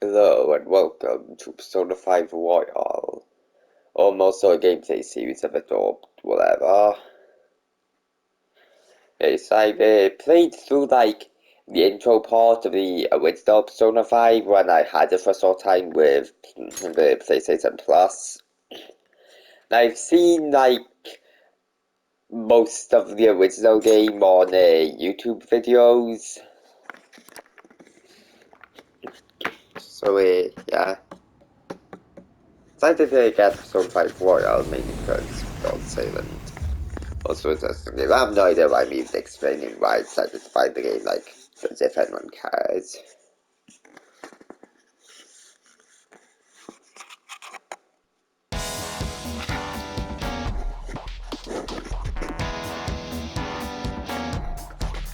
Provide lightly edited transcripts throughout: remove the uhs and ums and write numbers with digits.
Hello and welcome to Persona 5 Royal, almost a gameplay series of Adopt, whatever. Yes, I've played through the intro part of the original Persona 5 when I had it for a short time with the PlayStation Plus. And I've seen most of the original game on YouTube videos. So yeah. Decided to get Persona 5 Royal mainly because God's Silent. Also, I have no idea why I'm even explaining why I decided to buy the game, as if anyone cares.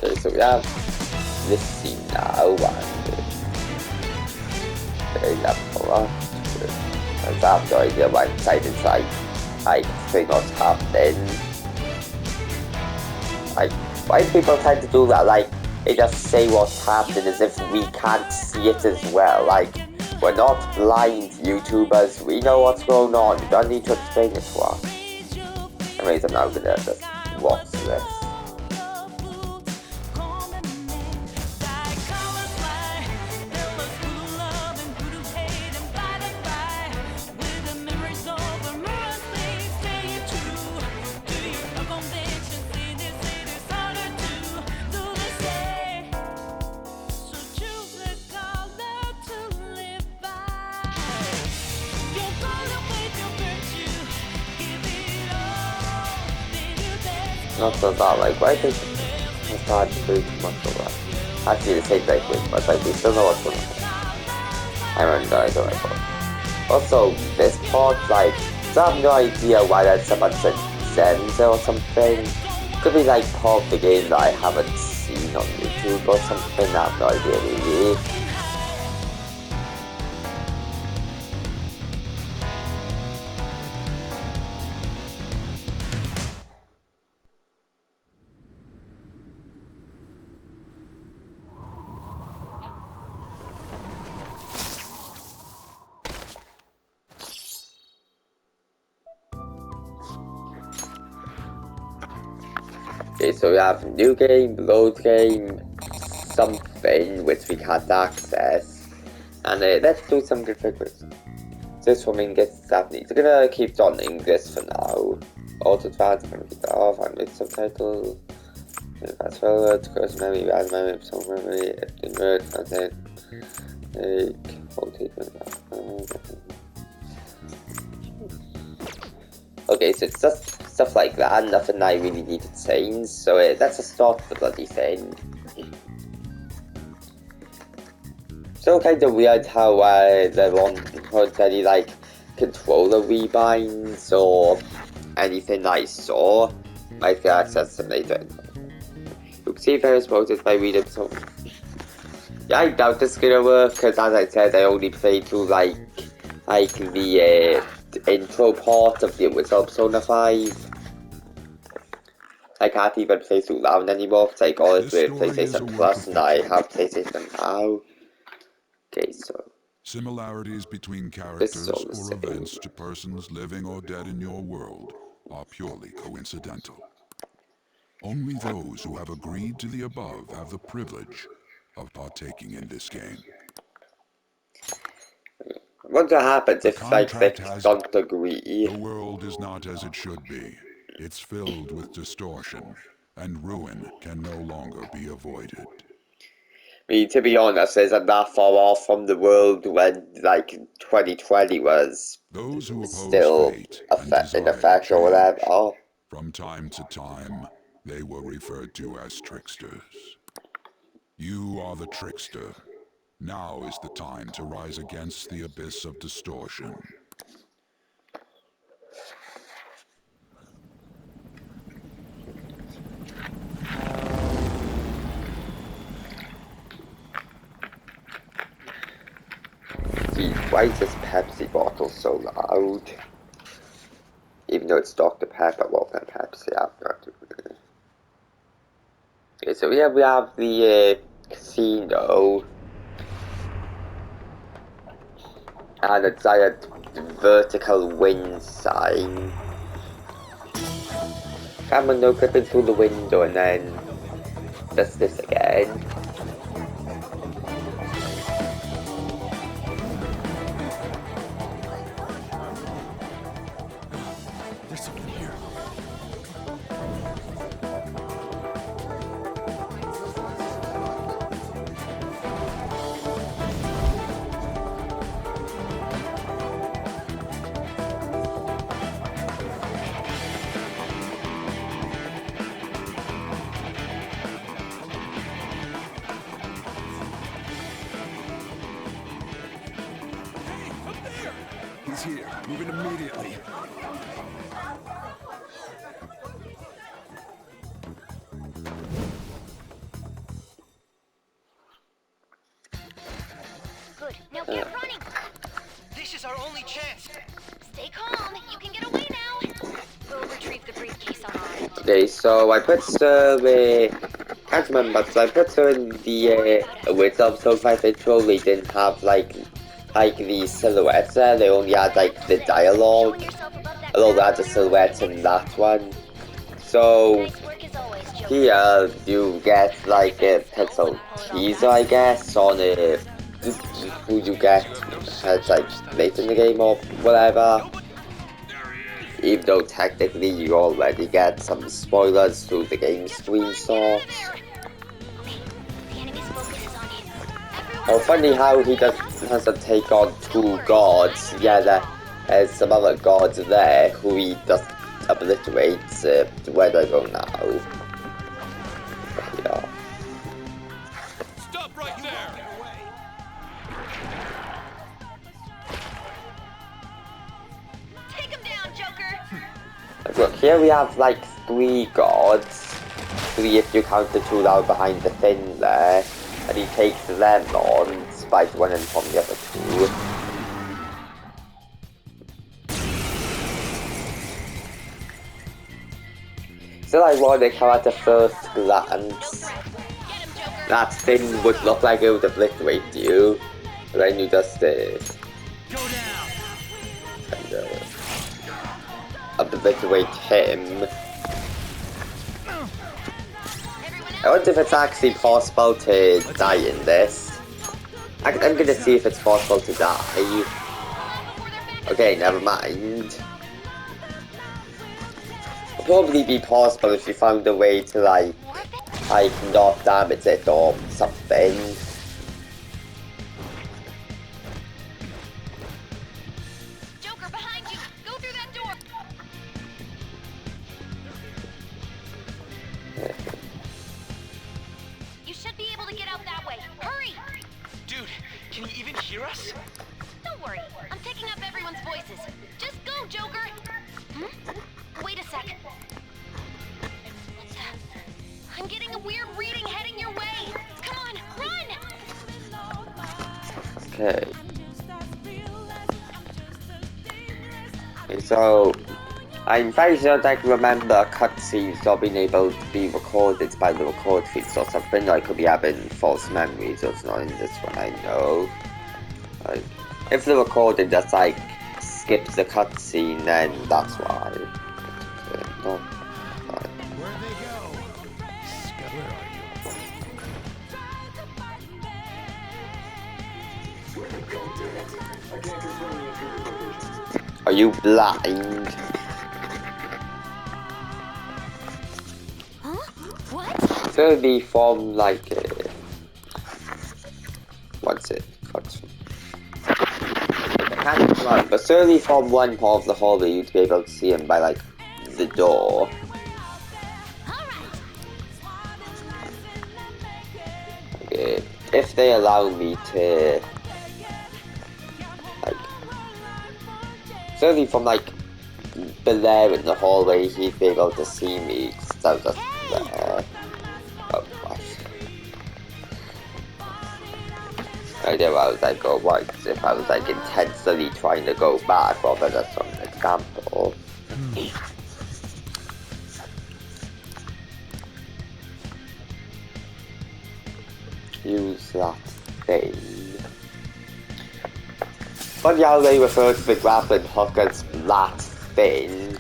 Okay, so we have this scene now, and very level I have no idea why I'm decided to, explain what's happening. Why do people tend to do that? They just say what's happening as if we can't see it as well. We're not blind YouTubers, we know what's going on, you don't need to explain it to us. Anyways, I'm now gonna just watch this. Not so bad, why did I start to do too much of that? Actually, the same like with, but we still know what's going on. I don't know. Also, this part, I have no idea why that's a bunch of Zenza or something. Could be part of the game that I haven't seen on YouTube or something, I have no idea really. Okay, so we have new game, load game, something which we can't access, and let's do some configurations. This one gets Japanese. We're gonna keep on English for now. Auto advance, I'm gonna keep that off, I'm with subtitles. Fast forward, close memory, bad memory, so memory, invert, content, okay, so it's just stuff like that, nothing I really need to change, so that's a start of the bloody thing. So kind of weird how there aren't any controller rebinds or anything I saw. Might get access to later. Oopsie, if I was voted by reading so. Yeah, I doubt this is gonna work because, as I said, I only played through the intro part of the original Persona 5. I can't even play through that one anymore because I got it with PlayStation Plus and I have PlayStation now. Okay, so. Similarities between characters or events to persons living or dead in your world are purely coincidental. Only those who have agreed to the above have the privilege of partaking in this game. What happens if they don't agree? The world is not as it should be. It's filled with distortion, and ruin can no longer be avoided. I mean, to be honest, isn't that far off from the world when 2020 was Those who still fate in effect or whatever? Oh. From time to time, they were referred to as tricksters. You are the trickster. Now is the time to rise against the abyss of distortion. Gee, why is this Pepsi bottle so loud? Even though it's Dr. Pepper, well, Pepsi, I'm not doing. Okay, so we have the casino. and a giant vertical wind sign. Camera no clipping through the window and then just this again. There's something here. He's here. Moving immediately. Good. Now get running. This is our only chance. Stay calm. You can get away now. We'll retrieve the briefcase on our end. Okay, so I put can't remember, so I put her in the with so fast they totally didn't have like the silhouettes there, they only had like the dialogue. Showing yourself above that Although they crowd had the silhouettes in that one. So Nice work as always, Joker. here you get like a pencil teaser, I guess, on who you get as like late in the game or whatever. Even though technically you already get some spoilers through the game screenshots. The enemy's focus is on him. Oh, funny how he has to take on two gods. Yeah, there's some other gods there who he just obliterates. Where do I go now? Yeah. Stop right there. Take him down, Joker. Look, here we have like 3 gods. 3 if you count the 2 that are behind the thing there. And he takes them on, despite running from the other 2. Still ironic how at the first glance, that thing would look like it would obliterate you. But then you just Go down. and, obliterate him. I wonder if it's actually possible to die in this. I'm gonna see if it's possible to die. Okay, never mind. It'll probably be possible if you found a way to like not damage it or something. Joker, behind you. Go through that door. You should be able to get out that way. Hurry! Dude, can you even hear us? Don't worry. I'm picking up everyone's voices. Just go, Joker. Wait a sec. I'm getting a weird reading heading your way. Come on, run! Okay. So, I'm very sure I can remember cutscenes not being able to be recorded by the record feeds or something. I could be having false memories, or it's not in this one, I know. Like, if the recording just like skips the cutscene, then that's why. No. Where'd they go? Scott, where are you? Are you blind? Huh? What? It's gonna be from like what's it? I can't remember, but certainly from one part of the hallway you'd be able to see him by like the door. Okay, if they allow me to like certainly from like below in the hallway he'd be able to see me because I was just there. Oh gosh. I know I was like, oh right, if I was like intensely trying to go back rather than some example. Use that thing. Funny how they refer to the grappling hook as that thing.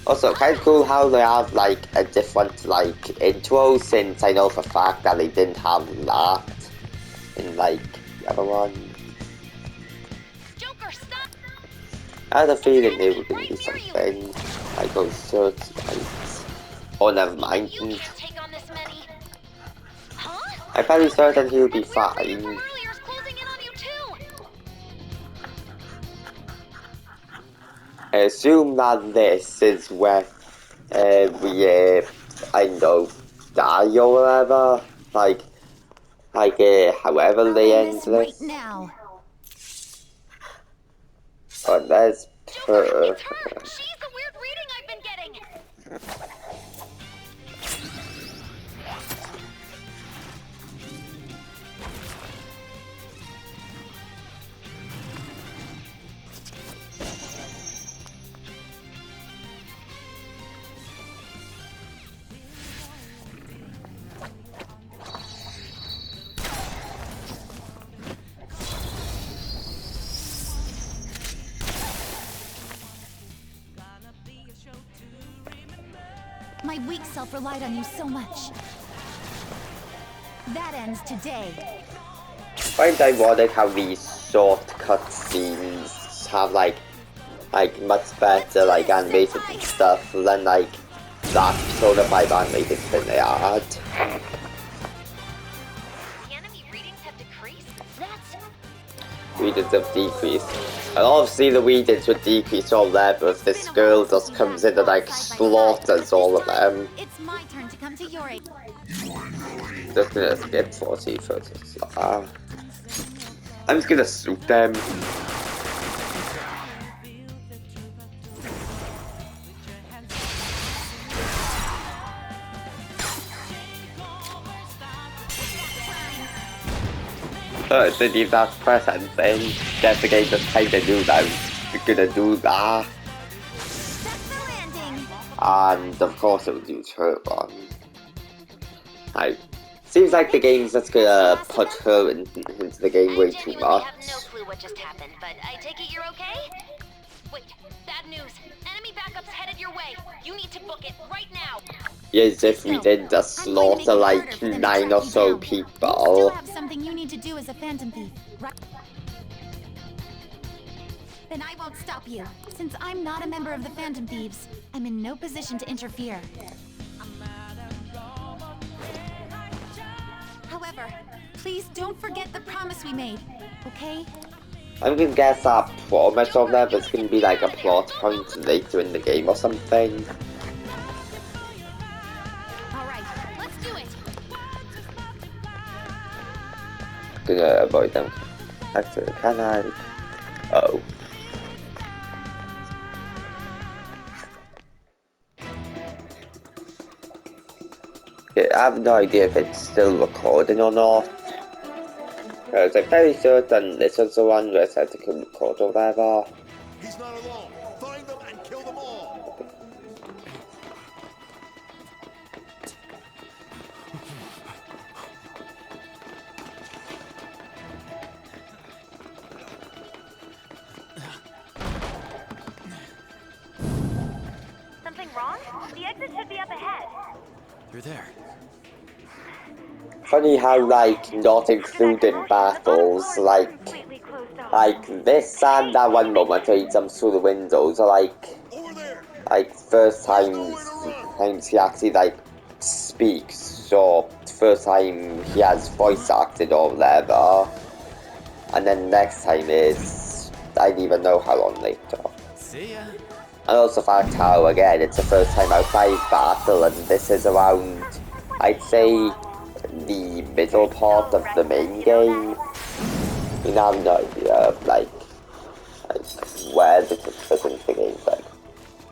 Also, kind of cool how they have like a different like intro, since I know for a fact that they didn't have that in like the other one. Joker, stop! I had a feeling they were going to do something like those certain lights. Oh, never mind. You can't take on this many. Huh? I'm fairly certain he'll be That weird thing fine. from earlier's closing in on you too. I assume that this is where we, I don't know, die or whatever. Like, however they end this. Right now. Oh, there's Joker, her. it's her! She's the weird reading I've been getting! My weak self relied on you so much. That ends today. I find ironic how these short cutscenes have like much better like animated and stuff than like that Persona 5 animated thing they had. The enemy readings have decreased? That's... Readings have decreased. And obviously the readings would decrease all there, but if this girl just comes in and like slaughters all of them. It's my turn to come to your aid. Just gonna skip 40 first. I'm just gonna shoot them. Didn't even have to press anything. Guess the game just kinda knew that I was gonna do that. Set the landing. And of course it would use her one. Seems like the game's just gonna put her into the game way I too genuinely much. have no clue what just happened, but I take it you're okay? Wait, bad news. Enemy backup's headed your way. You need to book it right now. As if we did just slaughter like 9 or so You people. still have something you need to do as a phantom thief, right? Then I won't stop you. Since I'm not a member of the Phantom Thieves, I'm in no position to interfere. However, please don't forget the promise we made, okay? I'm gonna guess that promise of them is gonna be like a plot point later in the game or something. Alright, let's do it. Gonna avoid them. Actually, can I? Oh. Yeah, I have no idea if it's still recording or not. Because I'm very certain this is the one where I said to can record or whatever. He's not alone. Find them and kill them all. Something wrong? The exit should be up ahead. You're there. Funny how like not including battles like this and that one moment where he jumps through the windows are Over there. like first times he actually like speaks, or first time he has voice acted or whatever, and then next time is I don't even know how long later. See ya. And also the fact how again it's the first time outside battle, and this is around I'd say the middle part of the main game. I have no idea like where this is fit into the game, like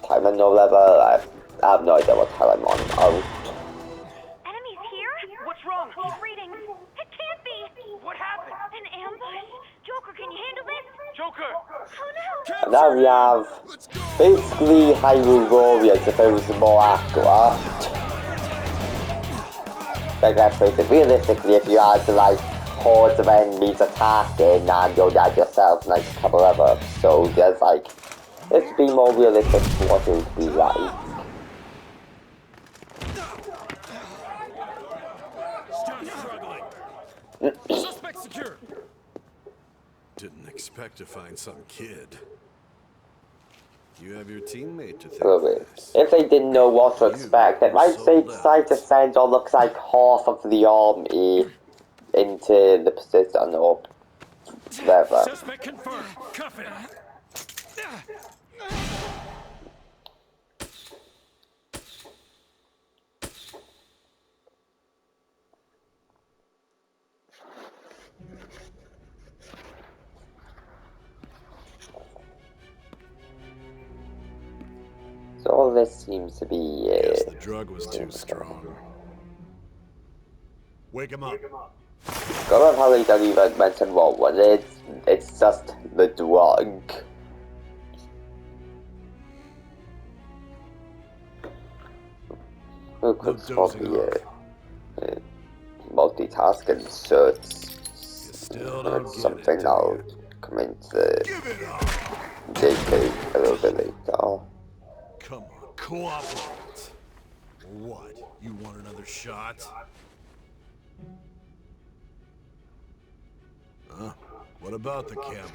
time and no level. I have no idea what hell I'm on. Oh, Enemies here? What's wrong? These readings. It can't be. What happened? An ambush? Joker, can you handle this? Joker! Oh no! and now we have basically Hyrule Warriors if it was more accurate. Like I put it, realistically, if you had to like hordes of enemies attacking and you'll die yourself in like a couple of episodes. There's like, let's be more realistic to what it would be like. Suspect secure. Didn't expect to find some kid. You have your teammate to thank for this. If they didn't know what to expect, they might say decide to send what looks like half of the army into the position or whatever. Suspect confirmed. Cuff it. So all this seems to be. Guess the drug was too strong. Wake him up. I love how he doesn't even mention what was it. It's just the drug. Who could probably multitasking search something I'll come into JK a little bit later. Come on, cooperate. What? You want another shot? Huh? What about the camera?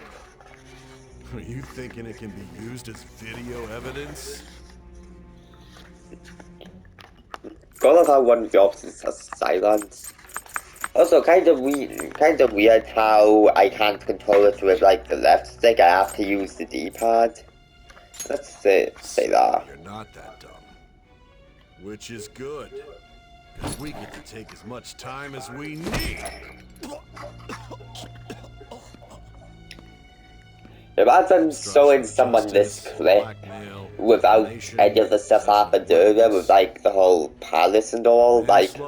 Are you thinking it can be used as video evidence? I love how one of the options has silence. Also, kind of weird how I can't control it with like the left stick. I have to use the D-pad. Let's say that. You're not that dumb. Which is good. Because we get to take as much time as we need. Imagine showing someone this clip without any of the stuff happened earlier, with like the whole palace and all. Like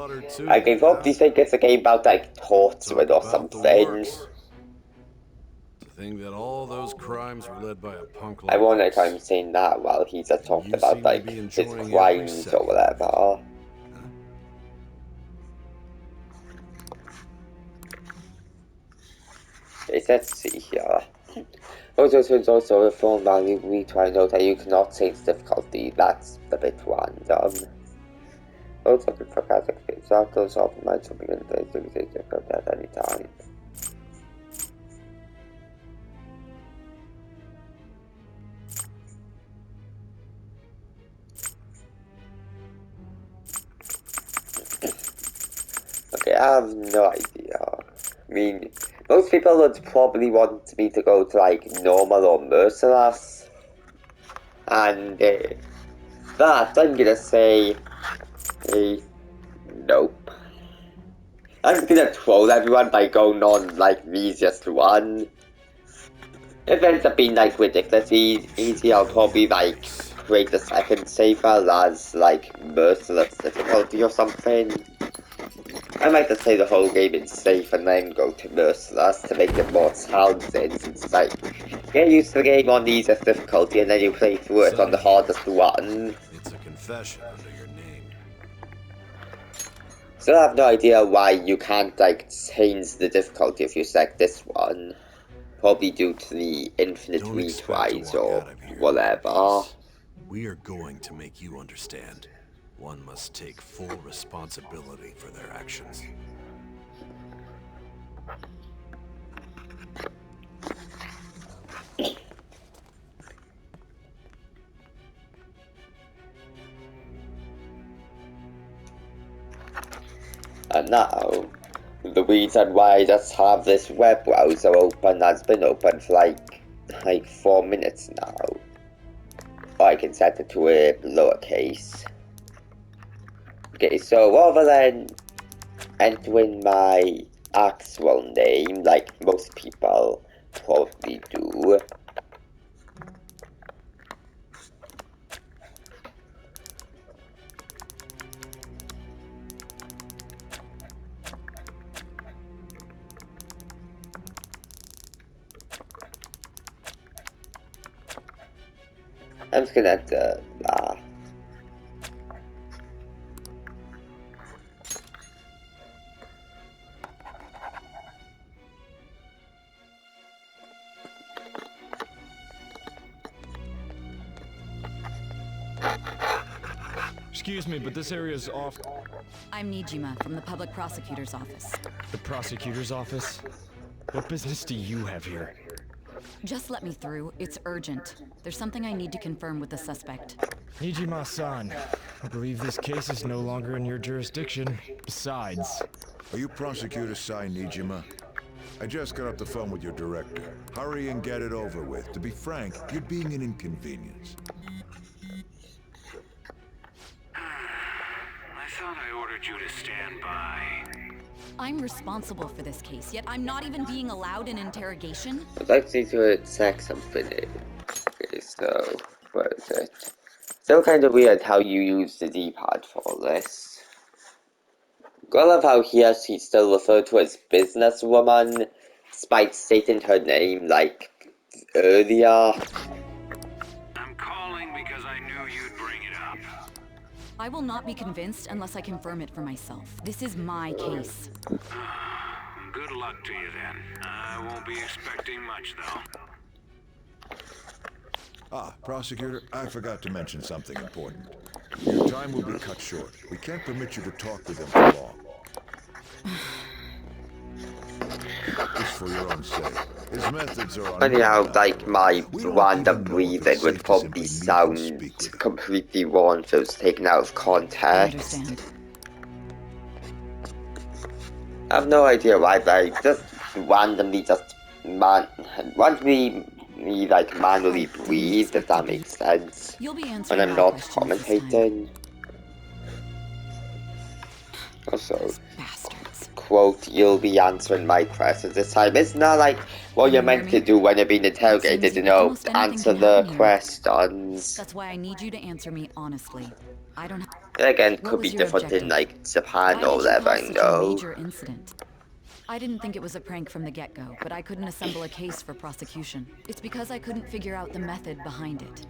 I hope these think it's a game about like torture or something. To think that all those crimes were led by a punk like Ironic I'm saying that while he's talking about like his crimes or whatever. Okay, let's see here. Also, there's also a phone value. We try to note that you cannot change difficulty. That's a bit random. Also, looking for classic examples of my something in the difficult at any time. Okay, I have no idea. I mean, most people would probably want me to go to like normal or merciless, and that I'm gonna say nope. I'm gonna troll everyone by going on like the easiest one. If it ends up being like ridiculously easy, I'll probably like create a second saver as like merciless difficulty or something. I might just play the whole game in safe and then go to merciless to make it more challenging, since it's like, get used to the game on the easiest difficulty and then you play through it on the hardest one. It's a confession under your name. Still have no idea why you can't like change the difficulty if you select this one. Probably due to the infinite retries or whatever. We are going to make you understand. One must take full responsibility for their actions. And now, the reason why I just have this web browser open has been open for like 4 minutes now. Or I can set it to a lowercase. Okay, so rather than entering my actual name, like most people probably do, I'm just gonna enter that. Excuse me, but this area is off. I'm Nijima from the public prosecutor's office. The prosecutor's office? What business do you have here? Just let me through. It's urgent. There's something I need to confirm with the suspect. Nijima-san, I believe this case is no longer in your jurisdiction. Besides... Are you Prosecutor Sai Nijima? I just got off the phone with your director. Hurry and get it over with. To be frank, you're being an inconvenience. I thought I ordered you to stand by. I'm responsible for this case, yet I'm not even being allowed an interrogation? I'd like you to check something in. Okay, so, what is it? Still kind of weird how you use the D-pad for this. I love how she's still referred to as businesswoman, despite stating her name, like, earlier. I'm calling because I knew you'd bring it up. I will not be convinced unless I confirm it for myself. This is my case. Good luck to you then. I won't be expecting much, though. Ah, Prosecutor, I forgot to mention something important. Your time will be cut short. We can't permit you to talk with them for long. Just for your own sake. His methods are Funny how, like, my random breathing would probably sound completely wrong if it was taken out of context. I have no idea why, like, just randomly like manually breathe, if that makes sense. When I'm not commentating. Also, quote, you'll be answering my questions this time. It's not like what you're meant to do when you're being interrogated, you know, answer the questions. That's why I need you to answer me honestly. I don't have... Again, could be different in, like, Japan or whatever, I know. I didn't think it was a prank from the get-go, but I couldn't assemble a case for prosecution. It's because I couldn't figure out the method behind it.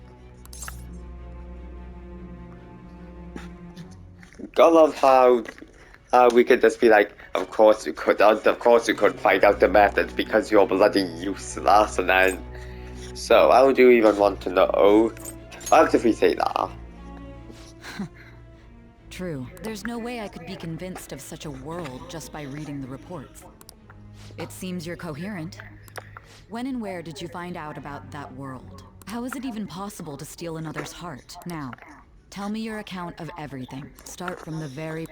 I love how we could just be like, of course you couldn't find out the method because you're bloody useless, and then... So, how do you even want to know? How did we say that? True. There's no way I could be convinced of such a world just by reading the reports. It seems you're coherent. When and where did you find out about that world? How is it even possible to steal another's heart? Now, tell me your account of everything. Start from the very...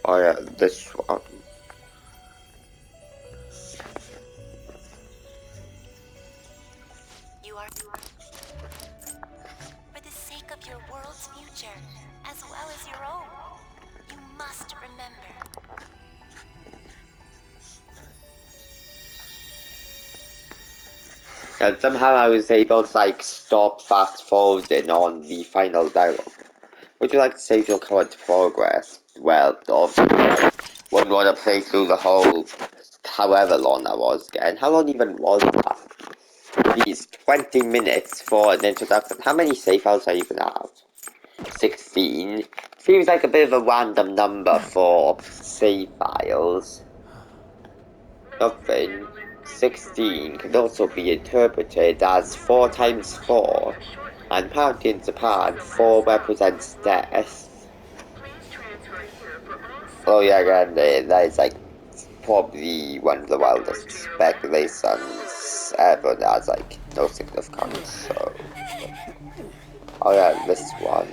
Oh yeah, this one. You are... For the sake of your world's future, as well as your own, you must remember. And somehow I was able to, like, stop fast forwarding on the final dialogue. Would you like to save your current progress? Well, obviously, wouldn't want to play through the whole, however long that was again. How long even was that? These 20 minutes for an introduction. How many save files I even have? 16. Seems like a bit of a random number for save files. Nothing. 16 could also be interpreted as 4 times 4. And apparently in Japan, 4 represents death. Oh yeah, again, that is like probably one of the wildest speculations ever that has like no significance, so... Oh yeah, this one.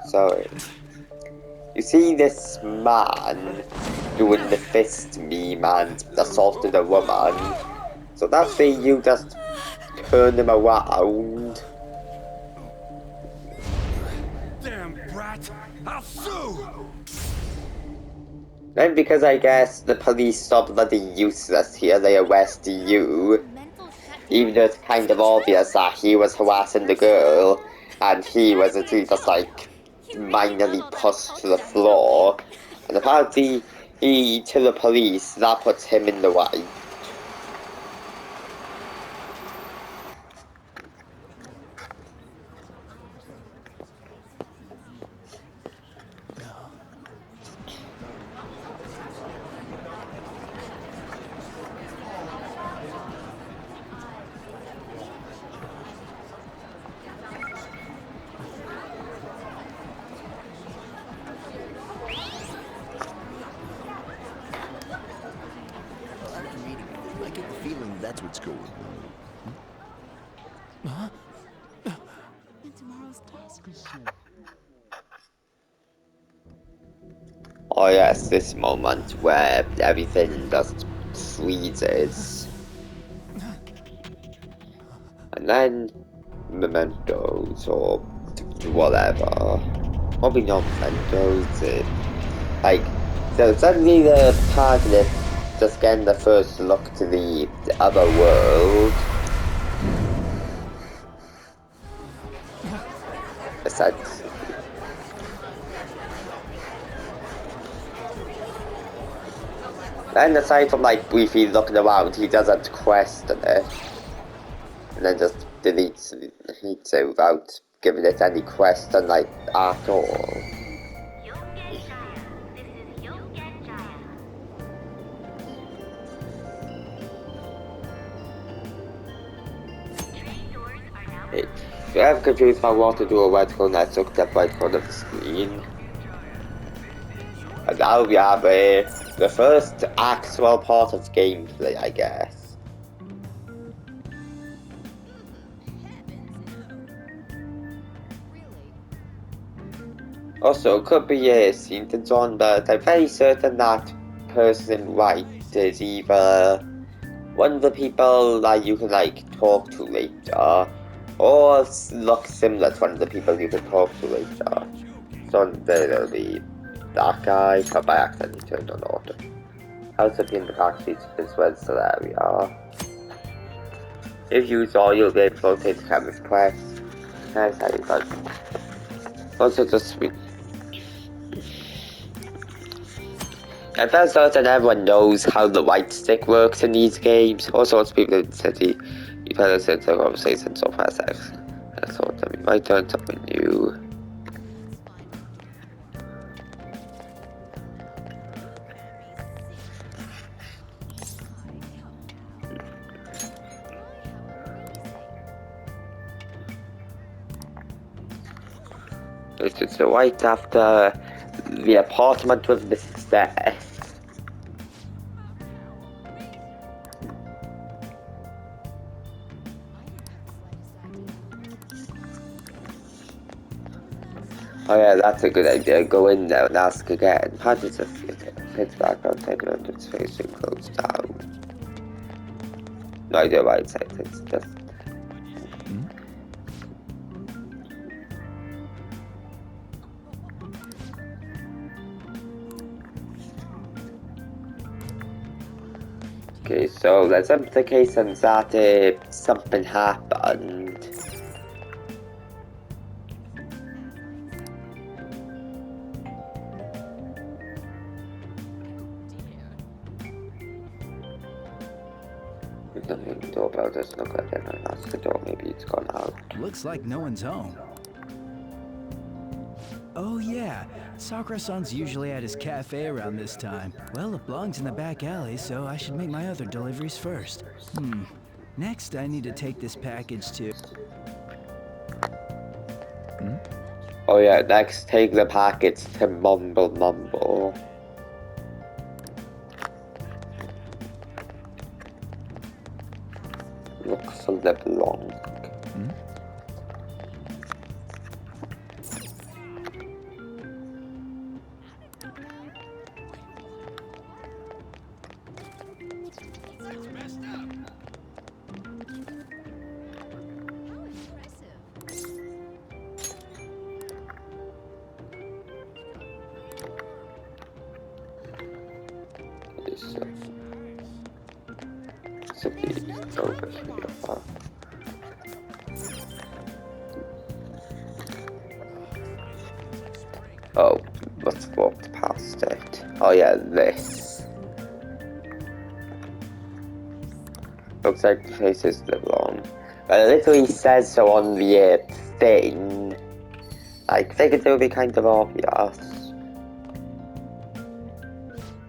So, you see this man doing the fist meme and assaulted a woman, so that's why you just turn him around. Damn brat! I'll sue! Then because I guess the police are bloody useless here, they arrest you. Even though it's kind of obvious that he was harassing the girl, and he was actually just like minorly pushed to the floor. And apparently, to the police, that puts him in the right. it's going. Oh yes, this moment where everything just freezes. And then mementos or whatever. Probably not mementos. Like, so suddenly the protagonist just getting the first look to the other world. Essentially. And aside from like briefly looking around, he doesn't question it. And then just deletes it without giving it any question like at all. If you're ever confused about what to do or where to go next, look at the right corner of the screen. And now we have the first actual part of gameplay, I guess. Also, it could be a scene that's on, but I'm very certain that person right is either one of the people that you can like talk to later, or look similar to one of the people you can talk to later. So there'll be that guy, but by accident he turned on auto. House up in the backseat is where the area. If you saw, you'll be able to rotate the camera's quest. Nice, how you got. Also just I'm very certain everyone knows how the right stick works in these games. All sorts of people in the city, you've had a sense of conversation so far sex. I thought that we might learn something new. This is right after the apartment with the stairs. Oh yeah, that's a good idea. Go in there and ask again. How does it fit? It's back outside and it's facing closed down. No idea why it's like it's just... Okay, so let's implications that something happened. There's nothing in the doorbell, doesn't look like anyone answered the door, maybe it's gone out. Looks like no one's home. Oh yeah, Sakura-san's usually at his cafe around this time. Well, it belongs in the back alley, so I should make my other deliveries first. Next, I need to take this package to... Oh yeah, next take the package to Mumble Mumble. Looks a little long. Oh, let's walk past it. Oh yeah, this. Looks like the faces live long. But it literally says so on the thing. I figured it would be kind of obvious.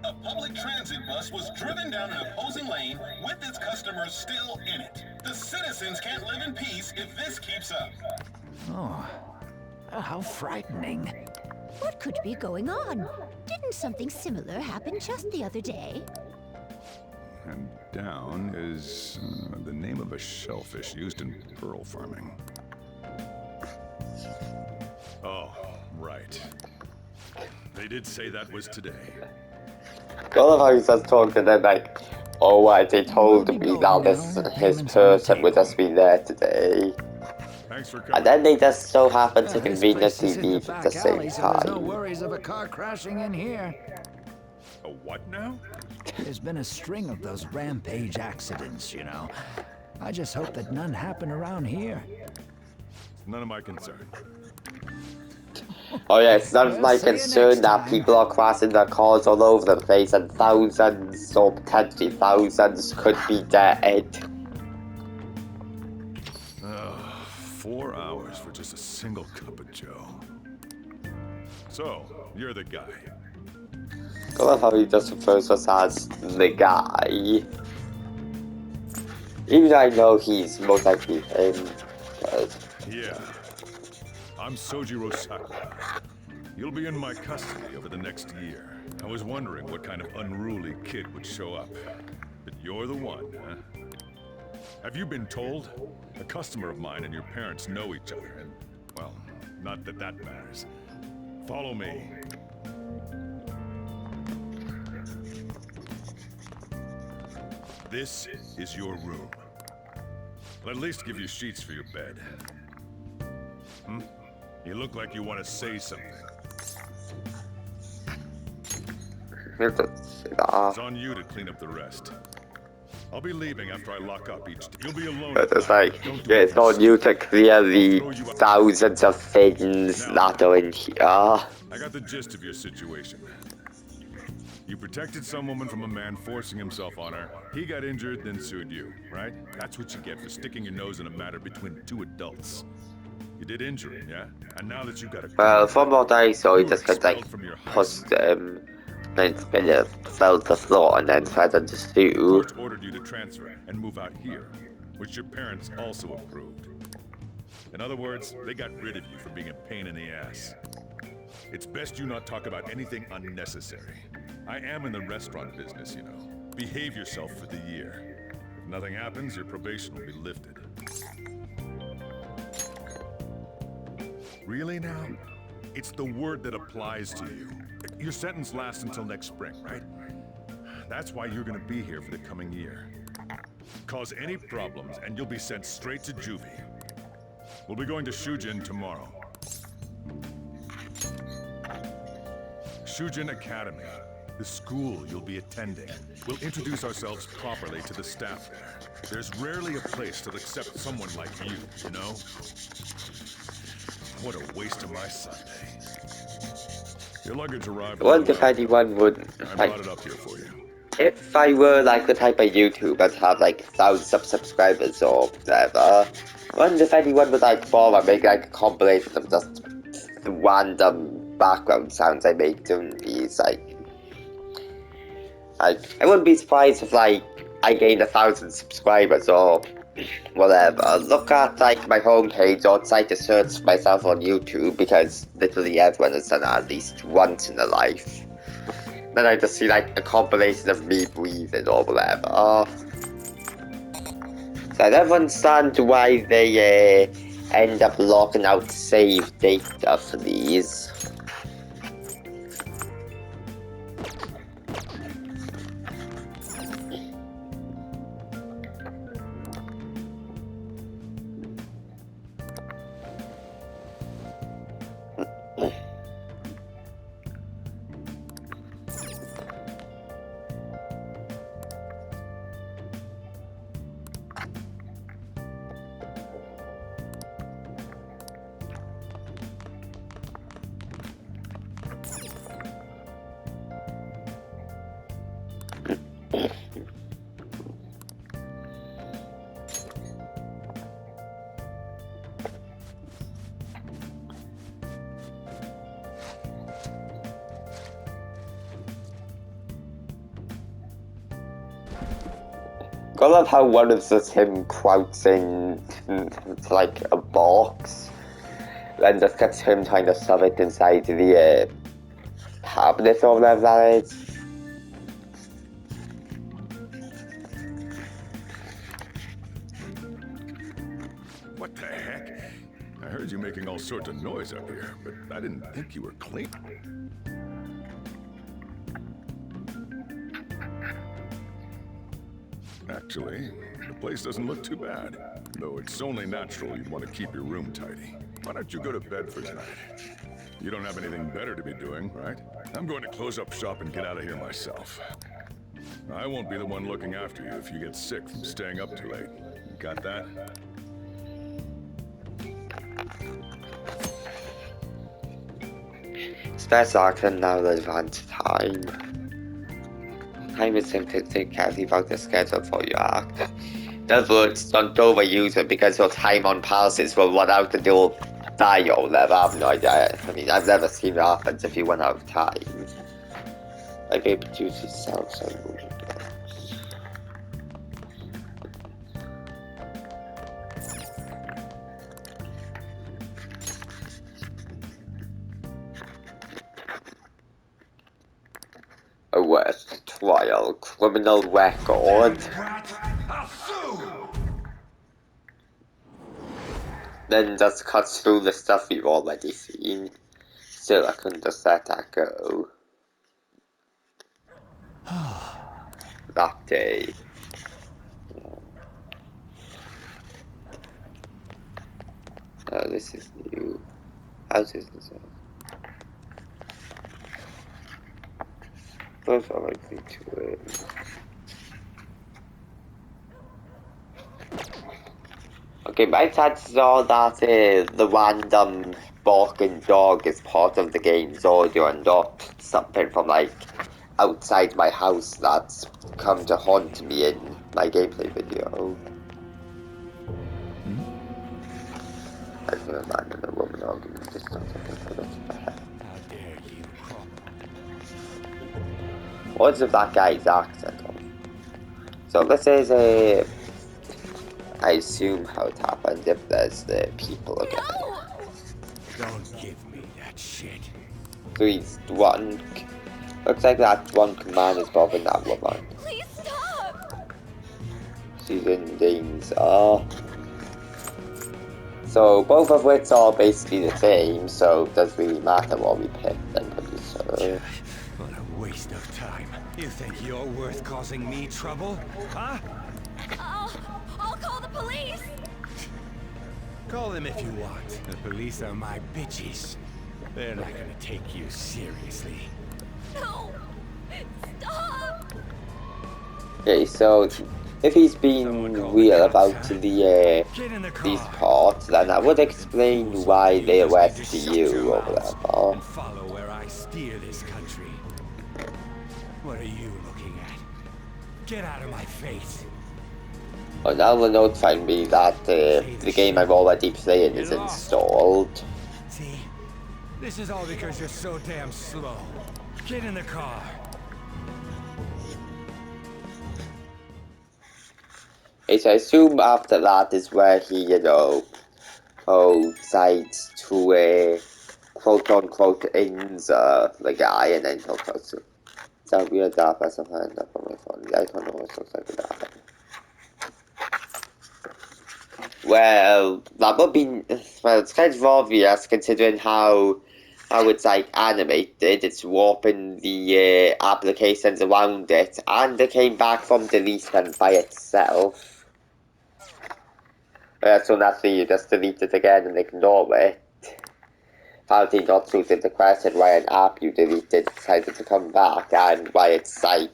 A public transit bus was driven down an opposing lane with its customers still in it. The citizens can't live in peace if this keeps up. Oh, how frightening. What could be going on? Didn't something similar happen just the other day? and down is the name of a shellfish used in pearl farming. Oh, right. They did say that was today. I love how he's just talking and like, oh, why they told me now this his person would just be there today. Thanks for coming. And then they just so happen to This place conveniently is in the leave at the back same alley, so there's no time. worries of a car crashing in here. A what now? There's been a string of those rampage accidents, you know. I just hope that none happen around here. None of my concern. Oh yeah, it's none of my concern that people are crashing their cars all over the place and thousands or potentially thousands could be dead. 4 hours for just a single cup of joe. So, you're the guy. I love how he just refers to us as the guy. Even though I know he's most likely him, but... Yeah. I'm Sojiro Sakura. You'll be in my custody over the next year. I was wondering what kind of unruly kid would show up. But you're the one, huh? Have you been told? A customer of mine and your parents know each other, and, well, not that that matters. Follow me. This is your room. I'll at least give you sheets for your bed. Hmm? You look like you want to say something. It's on you to clean up the rest. I'll be leaving after I lock up each day. You'll be alone. But it's like, yeah, it's on you to clear the thousands of things that are in here. I got the gist of your situation. You protected some woman from a man forcing himself on her. He got injured, then sued you, right? That's what you get for sticking your nose in a matter between two adults. You did injure him, yeah? And now that you got a... Well, from what I saw, he just got like pushed then fell to the floor and then threatened to sue. Court ordered you to transfer and move out here, which your parents also approved. In other words, they got rid of you for being a pain in the ass. It's best you not talk about anything unnecessary. I am in the restaurant business, you know. Behave yourself for the year. If nothing happens, your probation will be lifted. Really now? It's the word that applies to you. Your sentence lasts until next spring, right? That's why you're gonna be here for the coming year. Cause any problems and you'll be sent straight to juvie. We'll be going to Shujin tomorrow. Shujin Academy, the school you'll be attending. We'll introduce ourselves properly to the staff there. There's rarely a place that'll accept someone like you, you know? What a waste of my Sunday. Your luggage arrived. I wonder if anyone would, I like, brought it up here for you. if I were like the type of YouTuber to have like thousands of subscribers or whatever, I wonder if anyone would like bother make like a compilation of just random background sounds I make doing these, like I wouldn't be surprised if like I gained 1,000 subscribers or whatever. Look at like my homepage or try to search myself on YouTube, because literally everyone has done that at least once in their life. Then I just see like a compilation of me breathing or whatever. So I don't understand why they end up locking out save data for these. I love how one of just him crouching to like a box, then just gets him trying to shove it inside the cabinet or whatever that is. I heard you making all sorts of noise up here, but I didn't think you were clean. Actually, the place doesn't look too bad. Though it's only natural you'd want to keep your room tidy. Why don't you go to bed for tonight? You don't have anything better to be doing, right? I'm going to close up shop and get out of here myself. I won't be the one looking after you if you get sick from staying up too late. You got that? Spare can now advance time. Time is simply carefully about the schedule for your act. In other words, don't overuse it because your time on passes will run out and you'll die or whatever. I have no idea. I mean, I've never seen it happen if you run out of time. Like it produces cells and moving. Arrest, trial, criminal record. Then just cuts through the stuff we've already seen. Still, I couldn't just let that go. That day. Oh, this is new. How's this? Those are likely to win. Okay, my chances are that the random barking dog is part of the game's audio and not something from like outside my house that's come to haunt me in my gameplay video. I can imagine a woman arguing just something for this. What's with that guy's accent on? So this is I assume how it happened if there's the people again. No! Don't give me that shit. So he's drunk. Looks like that drunk man is bothering that woman. Please stop! She's in danger. So both of which are basically the same, so it doesn't really matter what we pick, then pretty sure. What a waste of time. You think you're worth causing me trouble? Huh? I'll call the police! Call them if you want. The police are my bitches. They're not gonna take you seriously. No! Stop! Okay, so if he's being real about these parts, then that would explain why they arrested you or whatever. Follow where I steer this country. What are you looking at? Get out of my face. Oh, now will notify me that the game I'm already playing is installed. See? This is all because you're so damn slow. Get in the car. Okay, so I assume after that is where he, decides to, quote-unquote, injure the guy, and then he'll go to... Is that weird that I have hand up on my phone? I don't know what it looks like with that. Well, that would be... Well, it's kind of obvious, considering how it's, like, animated. It's warping the applications around it, and it came back from deletion by itself. So naturally you just delete it again and ignore it. Apparently not suited the question why an app you deleted decided to come back, and why it's like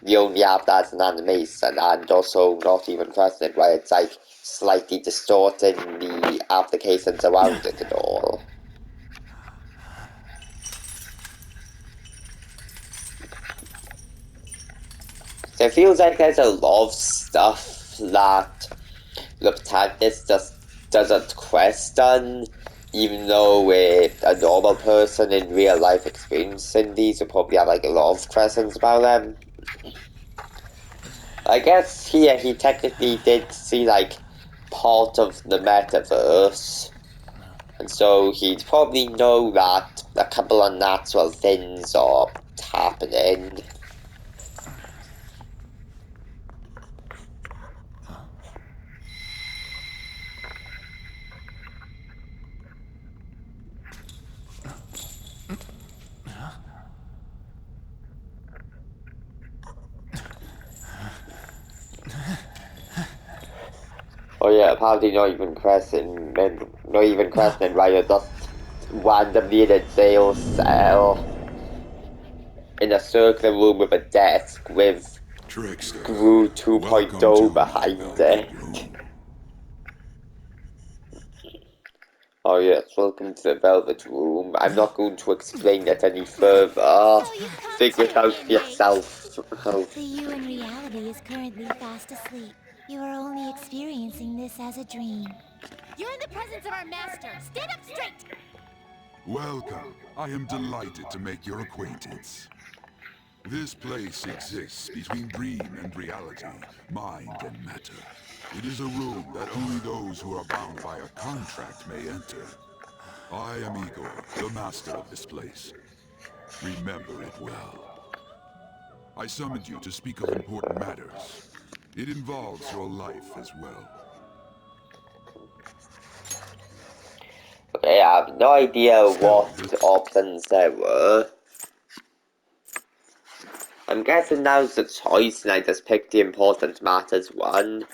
the only app that's an animation, and also not even questioned why it's like slightly distorting the applications around it and all. So it feels like there's a lot of stuff that the protagonist just doesn't question, even though a normal person in real life experiencing these would probably have like a lot of questions about them. I guess here he technically did see like part of the metaverse, and so he'd probably know that a couple of unnatural things are happening. apparently not even questioning why you're just randomly in a jail cell in a circular room with a desk with Gru 2.0 behind it. Oh yes, welcome to the Velvet Room. I'm not going to explain it any further. Figure it out for yourself. The you in reality is currently fast asleep. You are only experiencing this as a dream. You're in the presence of our master. Stand up straight! Welcome. I am delighted to make your acquaintance. This place exists between dream and reality, mind and matter. It is a room that only those who are bound by a contract may enter. I am Igor, the master of this place. Remember it well. I summoned you to speak of important matters. It involves your life as well. Okay, I have no idea what options there were. I'm guessing now's the choice and I just picked the important matters one.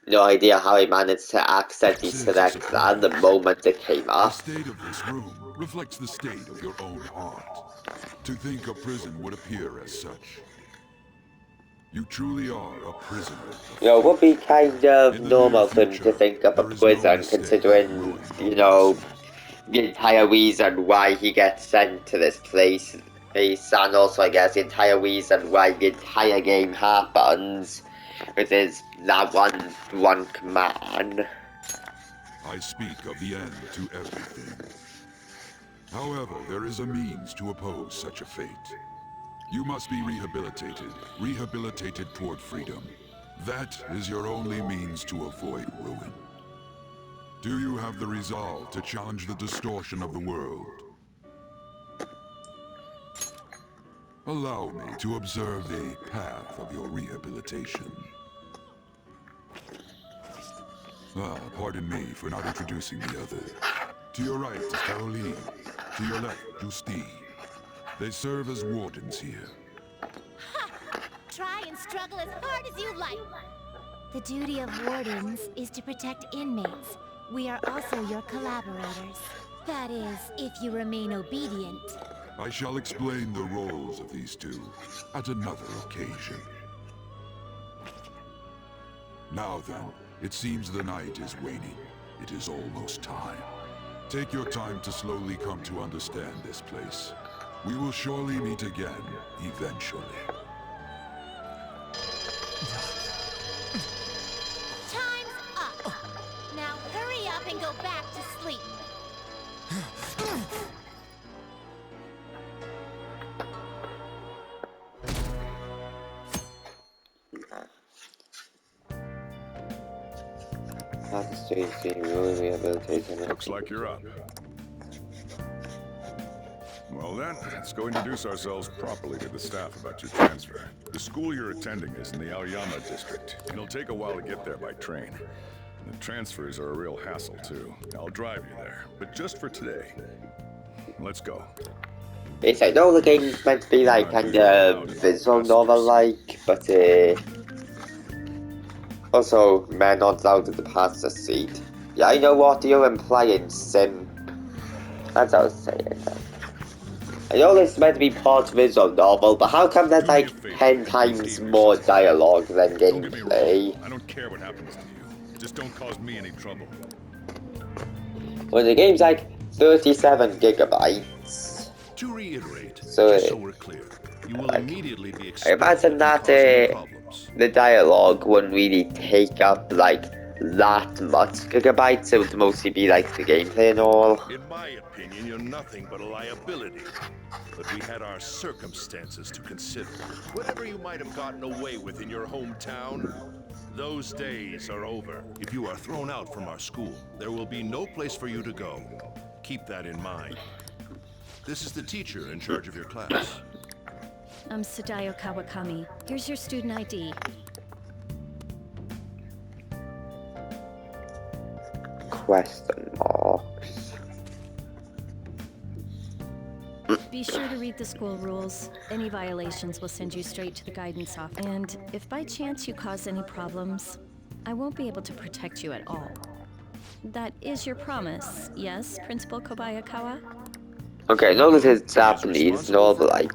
No idea how I managed to accidentally select that the moment it came up. The state of this room reflects the state of your own heart. To think a prison would appear as such. You truly are a prisoner. You know, it would be kind of normal for him to think of a prison, considering, you know, the entire reason why he gets sent to this place. And also, I guess, the entire reason why the entire game happens, which is that one command. I speak of the end to everything. However, there is a means to oppose such a fate. You must be rehabilitated toward freedom. That is your only means to avoid ruin. Do you have the resolve to challenge the distortion of the world? Allow me to observe the path of your rehabilitation. Pardon me for not introducing the others. To your right is Caroline. To your left, Justine. They serve as wardens here. Ha! Try and struggle as hard as you like. The duty of wardens is to protect inmates. We are also your collaborators. That is, if you remain obedient. I shall explain the roles of these two at another occasion. Now then, it seems the night is waning. It is almost time. Take your time to slowly come to understand this place. We will surely meet again, eventually. Time's up! Now hurry up and go back to sleep. Looks like you're up. Well then, let's go introduce ourselves properly to the staff about your transfer. The school you're attending is in the Aoyama district. It'll take a while to get there by train. And the transfers are a real hassle too. I'll drive you there, but just for today. Let's go. Yes, I know the game's meant to be like kind of visual novel-like, but also, man not allowed to pass the seat. Yeah, I know what you're implying, Sim. That's what I was saying. I know this is meant to be part visual novel, but how come there's like 10 times more dialogue than gameplay? I don't care what happens to you. Just don't cause me any trouble. Well, the game's like 37 gigabytes. To reiterate, so, just so we're clear, you will immediately be I imagine that the dialogue wouldn't really take up like that much gigabytes. It would mostly be like the gameplay and all. In my opinion, you're nothing but a liability. But we had our circumstances to consider. Whatever you might have gotten away with in your hometown, those days are over. If you are thrown out from our school, there will be no place for you to go. Keep that in mind. This is the teacher in charge of your class. I'm Sadayo Kawakami. Here's your student ID. Question marks. Be sure to read the school rules. Any violations will send you straight to the guidance office. And if by chance you cause any problems, I won't be able to protect you at all. That is your promise, yes, Principal Kobayakawa? Okay, no, this is Japanese, no, but like...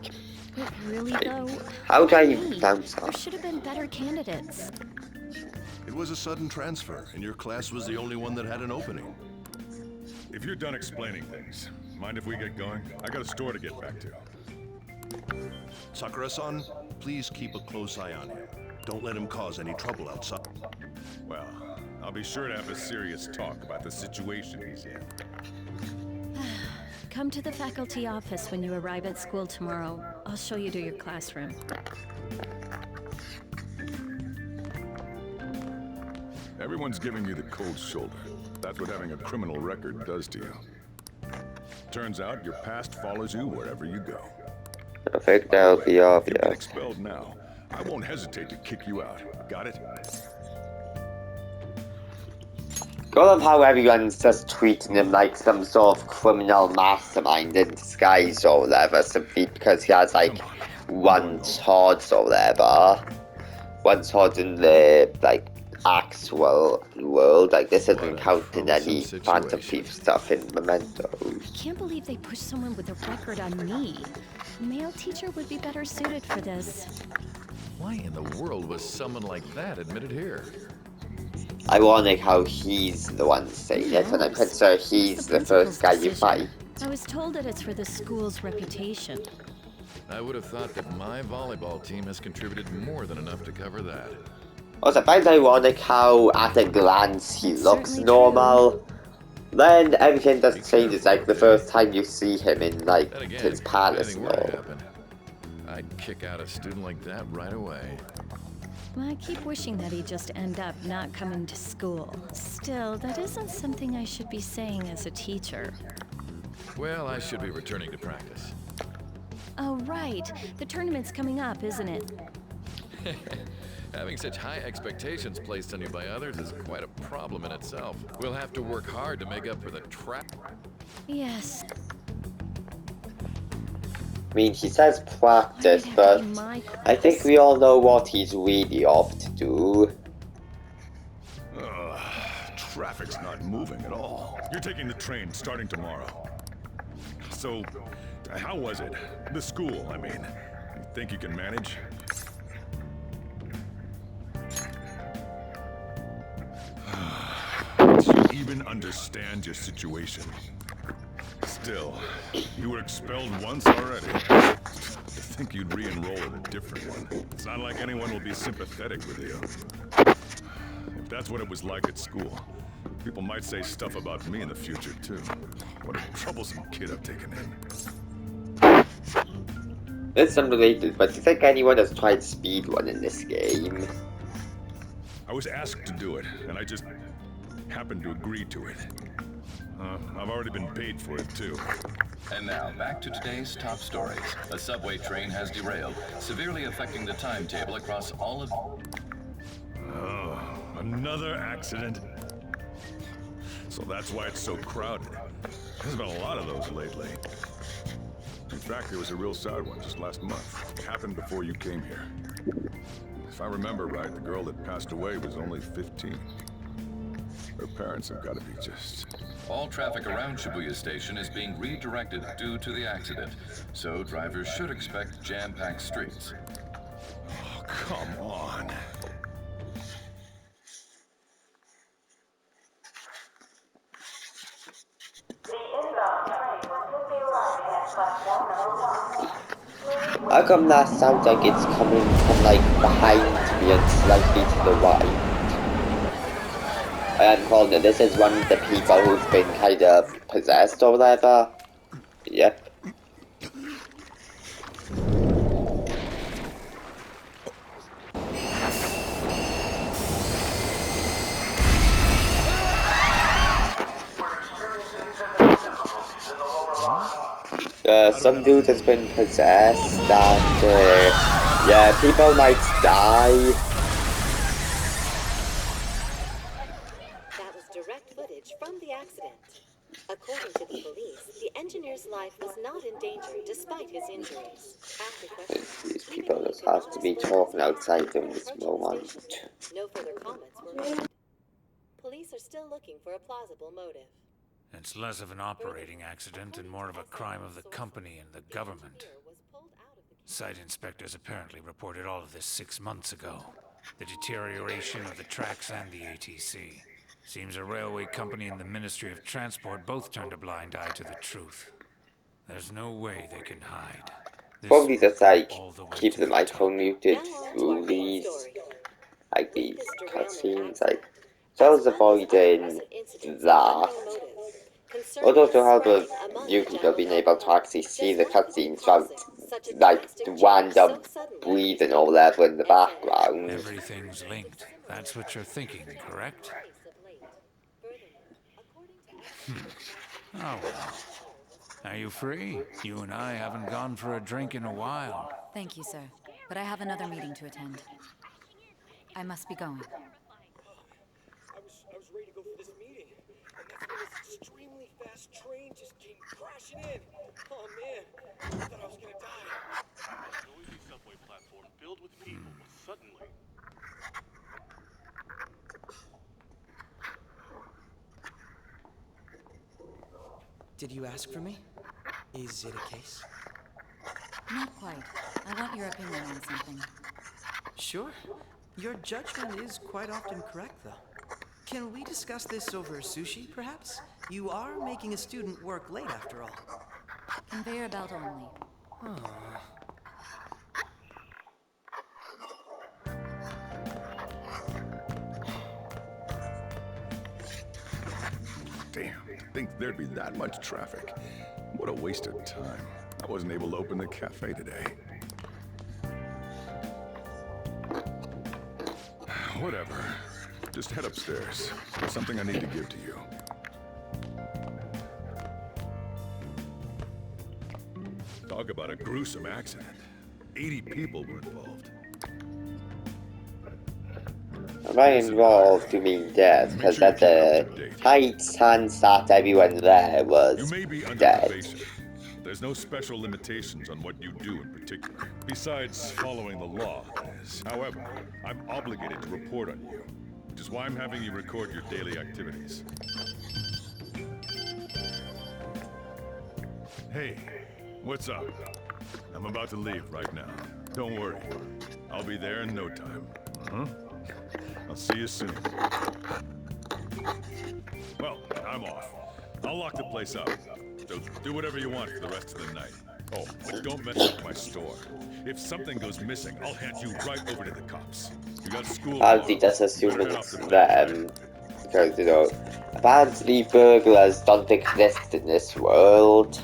But really though, how do I me? pronounce There that? should have been better candidates. It was a sudden transfer, and your class was the only one that had an opening. If you're done explaining things, mind if we get going? I got a store to get back to. Sakura-san, please keep a close eye on him. Don't let him cause any trouble outside. Well, I'll be sure to have a serious talk about the situation he's in. Come to the faculty office when you arrive at school tomorrow. I'll show you to your classroom. Everyone's giving you the cold shoulder. That's what having a criminal record does to you. Turns out your past follows you wherever you go. I think that'll be If you're obvious. expelled now, I won't hesitate to kick you out. Got it? I love how everyone's just treating him like some sort of criminal mastermind in disguise or whatever, simply because he has like one charge or whatever. One charge in the like actual world, like this isn't counting any Phantom Thief stuff in Mementos. I can't believe they pushed someone with a record on me. A male teacher would be better suited for this. Why in the world was someone like that admitted here? Ironic how he's the one saying it, and I'm pretty sure he's the first guy you fight. I was told that it's for the school's reputation. I would have thought that my volleyball team has contributed more than enough to cover that. Also, I find ironic how at a glance he looks normal. Then everything just changes, like the first time you see him in like Then again, his if palace anything were to mode. happen, I'd kick out a student like that right away. I keep wishing that he'd just end up not coming to school. Still, that isn't something I should be saying as a teacher. Well, I should be returning to practice. Oh, right. The tournament's coming up, isn't it? Having such high expectations placed on you by others is quite a problem in itself. We'll have to work hard to make up for the trap. Yes. I mean, he says practice, but I think we all know what he's really off to do. Traffic's not moving at all. You're taking the train starting tomorrow. So, how was it? The school, I mean. You think you can manage? Do you even understand your situation? Still, you were expelled once already. I think you'd re-enroll in a different one. It's not like anyone will be sympathetic with you. If that's what it was like at school, people might say stuff about me in the future, too. What a troublesome kid I've taken in. It's unrelated, but do you think anyone has tried speedrun in this game? I was asked to do it, and I just happened to agree to it. I've already been paid for it, too. And now, back to today's top stories. A subway train has derailed, severely affecting the timetable across all of... Another accident? So that's why it's so crowded. There's been a lot of those lately. In fact, there was a real sad one just last month. It happened before you came here. If I remember right, the girl that passed away was only 15. Her parents have got to be just... All traffic around Shibuya Station is being redirected due to the accident, so drivers should expect jam-packed streets. Oh, come on. How come that sounds like it's coming from like behind me and slightly to the right? I am calling it. This is one of the people who's been kind of possessed or whatever. Yep. Some dude has been possessed and yeah, people might die. That was direct footage from the accident. According to the police, the engineer's life was not in danger despite his injuries. After questioning, These people just have to be talking outside during this moment. no further comments were made. Police are still looking for a plausible motive. It's less of an operating accident and more of a crime of the company and the government. Site inspectors apparently reported all of this 6 months ago. The deterioration of the tracks and the ATC. Seems a railway company and the Ministry of Transport both turned a blind eye to the truth. There's no way they can hide. Probably just like keep the microphone muted through these cutscenes, so I was avoiding that. Although to help with you people being able to actually see the cutscenes without the random breathing or whatever in the background. Everything's linked. That's what you're thinking, correct? Oh well. Are you free? You and I haven't gone for a drink in a while. Thank you, sir. But I have another meeting to attend. I must be going. I was ready to go for this meeting, and that's when this extremely fast train just came crashing in. Oh man, I thought I was gonna die. A noisy subway platform filled with people was suddenly... Did you ask for me? Is it a case? Not quite. I want your opinion on something. Sure. Your judgment is quite often correct, though. Can we discuss this over sushi, perhaps? You are making a student work late, after all. Conveyor belt only. Damn, to think there'd be that much traffic. What a waste of time. I wasn't able to open the cafe today. Whatever. Just head upstairs. There's something I need to give to you. Talk about a gruesome accident. 80 people were involved. Am I involved to mean death? Because at the heights and that everyone there was dead. There's no special limitations on what you do in particular, besides following the law, that is. However, I'm obligated to report on you, which is why I'm having you record your daily activities. Hey, what's up? I'm about to leave right now. Don't worry. I'll be there in no time. I'll see you soon. Well, I'm off. I'll lock the place up. So do whatever you want for the rest of the night. Oh, but don't mess up my store. If something goes missing, I'll hand you right over to the cops. You got school. I'll just assume it's them. Because, you know, apparently burglars don't exist in this world.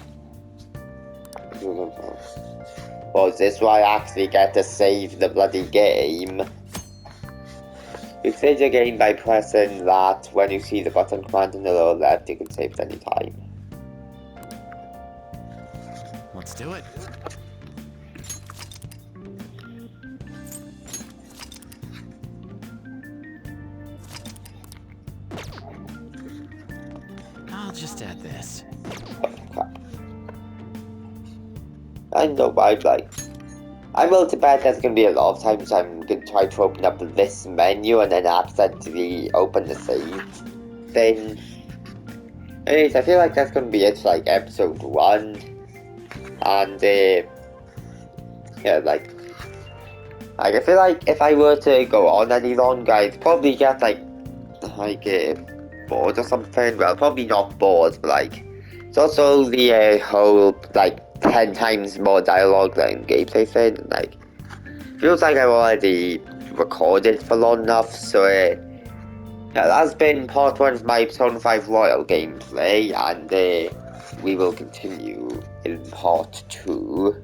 Well, is this why I actually get to save the bloody game? You save the game by pressing that when you see the button command in the lower left, you can save at any time. Let's do it. I'll just add this. I know, I'm willing to bet there's going to be a lot of times I'm going to try to open up this menu and then accidentally open the save thing. Anyways, I feel like that's going to be it for, episode 1. And, yeah, I feel like if I were to go on any longer, I'd probably get, bored or something. Well, probably not bored, but, it's also the whole, 10 times more dialogue than gameplay thing. Feels like I've already recorded for long enough, so, yeah, that's been part 1 of my Persona 5 Royal gameplay, and, we will continue in part 2.